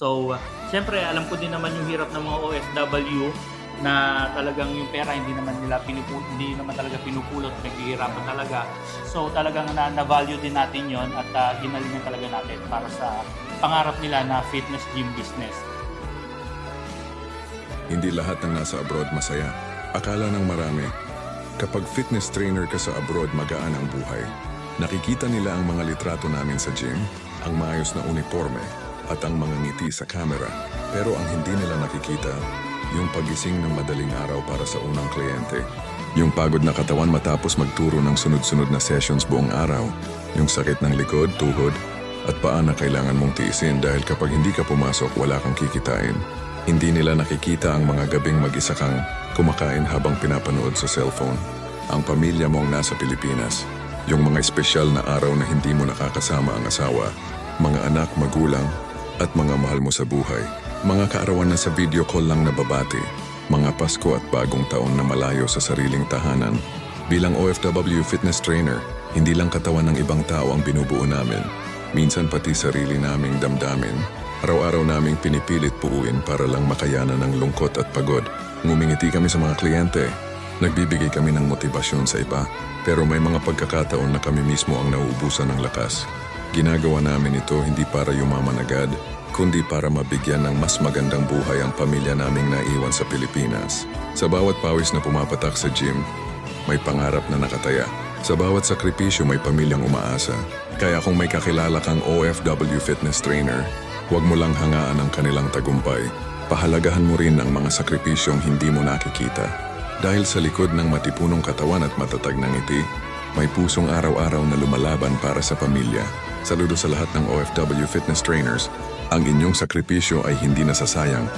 So, siyempre alam ko din naman yung hirap ng mga OFW na talagang yung pera hindi naman talaga pinupulot, naghihirapan talaga. So, talagang na-value din natin yon at ginalingan talaga natin para sa pangarap nila na fitness gym business. Hindi lahat ng nasa abroad masaya. Akala ng marami, kapag fitness trainer ka sa abroad, magaan ang buhay. Nakikita nila ang mga litrato namin sa gym, ang maayos na uniforme, at ang mga ngiti sa camera. Pero ang hindi nila nakikita, yung pagising ng madaling araw para sa unang kliyente. Yung pagod na katawan matapos magturo ng sunod-sunod na sessions buong araw. Yung sakit ng likod, tuhod, at paa na kailangan mong tiisin dahil kapag hindi ka pumasok, wala kang kikitain. Hindi nila nakikita ang mga gabing mag-isa kang kumakain habang pinapanood sa cellphone. Ang pamilya mong nasa Pilipinas. Yung mga espesyal na araw na hindi mo nakakasama ang asawa, mga anak, magulang, at mga mahal mo sa buhay. Mga kaarawan na sa video call lang nababati. Mga Pasko at bagong taon na malayo sa sariling tahanan. Bilang OFW fitness trainer, hindi lang katawan ng ibang tao ang binubuo namin. Minsan pati sarili naming damdamin. Araw-araw naming pinipilit puuin para lang makayanan ng lungkot at pagod. Ngumingiti kami sa mga kliyente. Nagbibigay kami ng motibasyon sa iba. Pero may mga pagkakataon na kami mismo ang nauubusan ng lakas. Ginagawa namin ito hindi para yumaman agad, kundi para mabigyan ng mas magandang buhay ang pamilya naming naiwan sa Pilipinas. Sa bawat pawis na pumapatak sa gym, may pangarap na nakataya. Sa bawat sakripisyo may pamilyang umaasa. Kaya kung may kakilala kang OFW fitness trainer, huwag mo lang hangaan ang kanilang tagumpay. Pahalagahan mo rin ang mga sakripisyong hindi mo nakikita. Dahil sa likod ng matipunong katawan at matatag na ngiti, may pusong araw-araw na lumalaban para sa pamilya. Saludo sa lahat ng OFW fitness trainers, ang inyong sakripisyo ay hindi nasasayang